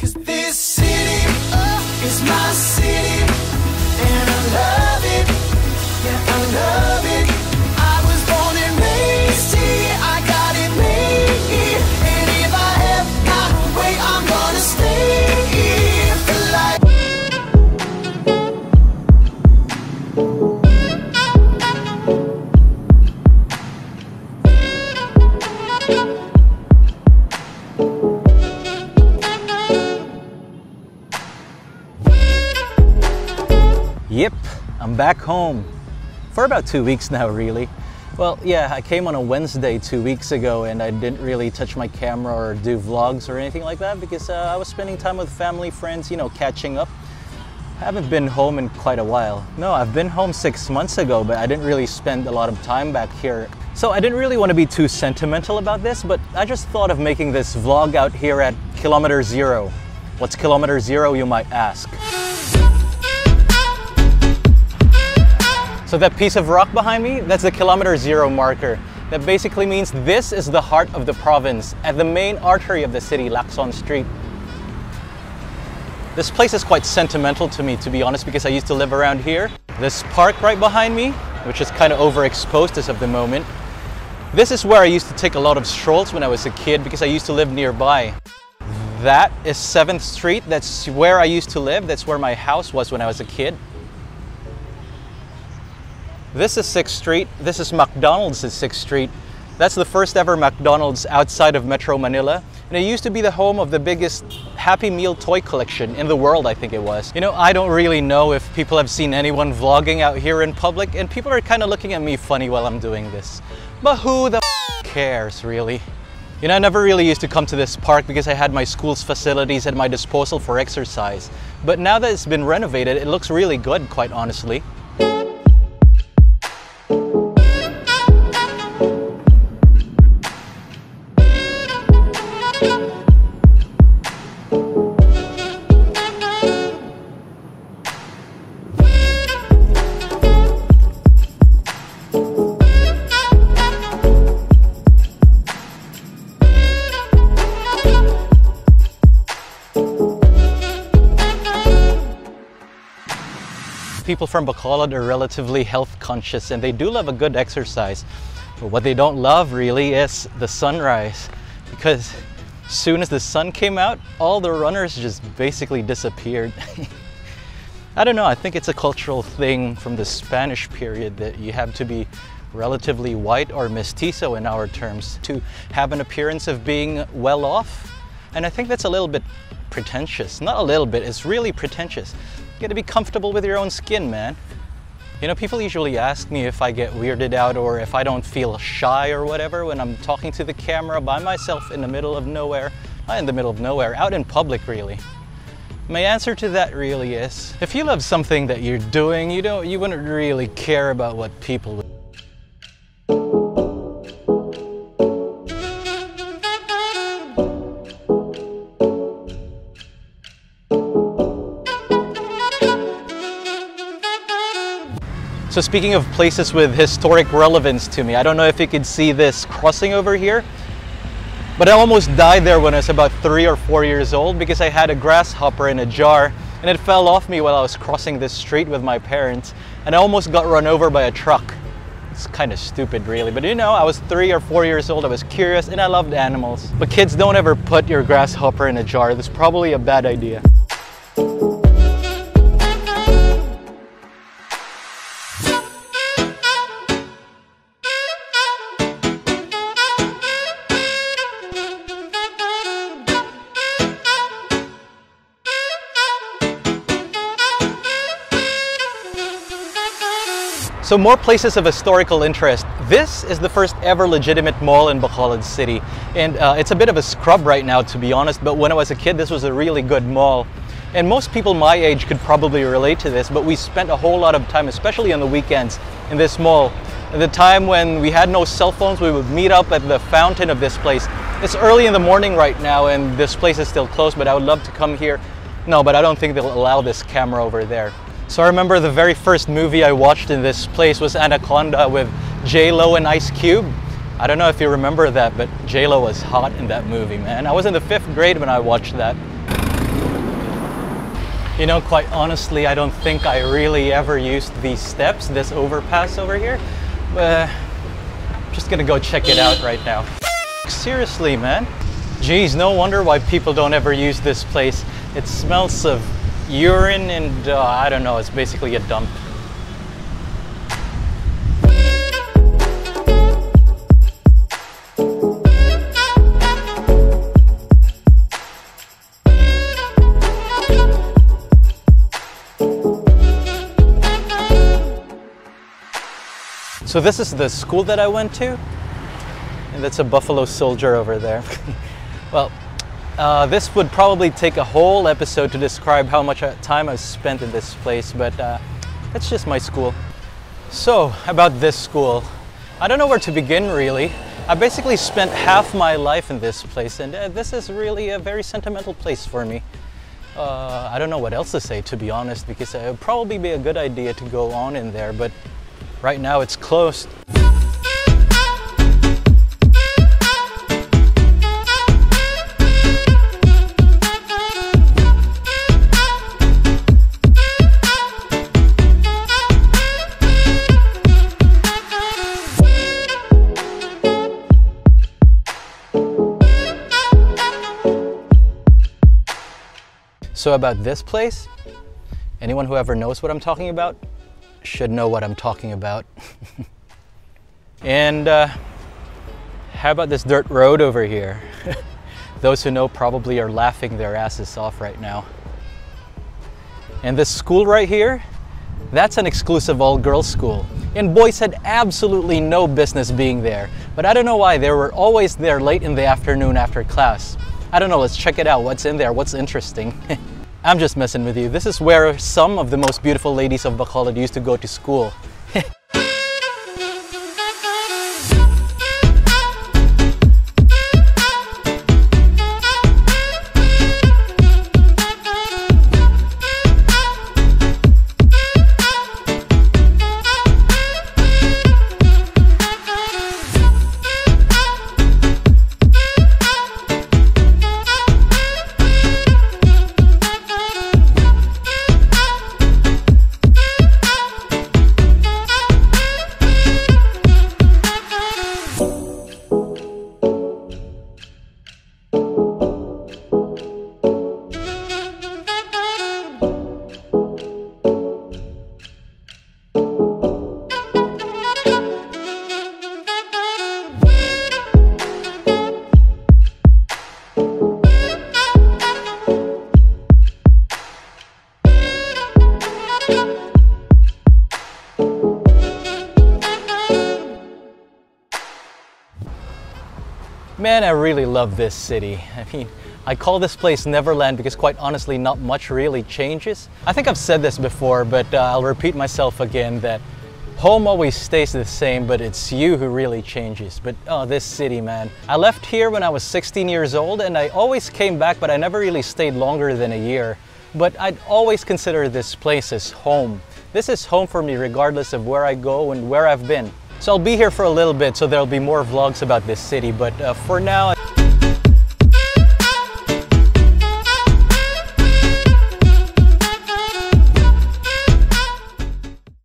'Cause this city is my city, and I love it, yeah, I love it. I was born and raised here, I got it made here, and if I ever got away, I'm gonna stay here for life. Yep, I'm back home for about 2 weeks now, really. Well, yeah, I came on a Wednesday 2 weeks ago and I didn't really touch my camera or do vlogs or anything like that because I was spending time with family, friends, you know, catching up. I haven't been home in quite a while. No, I've been home 6 months ago, but I didn't really spend a lot of time back here. So I didn't really want to be too sentimental about this, but I just thought of making this vlog out here at Kilometer Zero. What's Kilometer Zero, you might ask? So that piece of rock behind me, that's the Kilometer Zero marker. That basically means this is the heart of the province, at the main artery of the city, Lacson Street. This place is quite sentimental to me, to be honest, because I used to live around here. This park right behind me, which is kind of overexposed as of the moment. This is where I used to take a lot of strolls when I was a kid because I used to live nearby. That is 7th Street, that's where I used to live, that's where my house was when I was a kid. This is 6th Street, this is McDonald's at 6th Street. That's the first ever McDonald's outside of Metro Manila. And it used to be the home of the biggest Happy Meal toy collection in the world, I think it was. You know, I don't really know if people have seen anyone vlogging out here in public, and people are kind of looking at me funny while I'm doing this. But who the cares, really? You know, I never really used to come to this park because I had my school's facilities at my disposal for exercise. But now that it's been renovated, it looks really good, quite honestly. People from Bacolod are relatively health conscious and they do love a good exercise. But what they don't love really is the sunrise, because as soon as the sun came out, all the runners just basically disappeared. I don't know, I think it's a cultural thing from the Spanish period that you have to be relatively white or mestizo in our terms to have an appearance of being well off. And I think that's a little bit pretentious. Not a little bit, it's really pretentious. You gotta be comfortable with your own skin, man. You know, people usually ask me if I get weirded out or if I don't feel shy or whatever when I'm talking to the camera by myself in the middle of nowhere. Not in the middle of nowhere, out in public, really. My answer to that really is, if you love something that you're doing, you wouldn't really care about what people would. So speaking of places with historic relevance to me, I don't know if you could see this crossing over here, but I almost died there when I was about 3 or 4 years old because I had a grasshopper in a jar and it fell off me while I was crossing this street with my parents and I almost got run over by a truck. It's kind of stupid, really, but you know, I was 3 or 4 years old, I was curious and I loved animals. But kids, don't ever put your grasshopper in a jar. That's probably a bad idea. So more places of historical interest. This is the first ever legitimate mall in Bacolod City. And it's a bit of a scrub right now, to be honest, but when I was a kid, this was a really good mall. And most people my age could probably relate to this, but we spent a whole lot of time, especially on the weekends, in this mall. At the time when we had no cell phones, we would meet up at the fountain of this place. It's early in the morning right now, and this place is still closed, but I would love to come here. No, but I don't think they'll allow this camera over there. So I remember the very first movie I watched in this place was Anaconda with J-Lo and Ice Cube. I don't know if you remember that, but J-Lo was hot in that movie, man. I was in the 5th grade when I watched that. You know, quite honestly, I don't think I really ever used these steps, this overpass over here. But I'm just gonna go check it out right now. Seriously, man. Geez, no wonder why people don't ever use this place. It smells of urine and I don't know, it's basically a dump. So this is the school that I went to, and that's a Buffalo Soldier over there. Well, this would probably take a whole episode to describe how much time I've spent in this place, but that's just my school. So, about this school, I don't know where to begin really. I basically spent half my life in this place, and this is really a very sentimental place for me. I don't know what else to say, to be honest, because it would probably be a good idea to go on in there, but right now it's closed. So about this place, anyone who ever knows what I'm talking about should know what I'm talking about. And how about this dirt road over here? Those who know probably are laughing their asses off right now. And this school right here, that's an exclusive all-girls school. And boys had absolutely no business being there. But I don't know why, they were always there late in the afternoon after class. I don't know, let's check it out. What's in there? What's interesting? I'm just messing with you. This is where some of the most beautiful ladies of Bacolod used to go to school. Man, I really love this city. I mean, I call this place Neverland because quite honestly, not much really changes. I think I've said this before, but I'll repeat myself again that home always stays the same, but it's you who really changes. But oh, this city, man. I left here when I was 16 years old and I always came back, but I never really stayed longer than a year. But I'd always consider this place as home. This is home for me regardless of where I go and where I've been. So I'll be here for a little bit, so there'll be more vlogs about this city, but for now,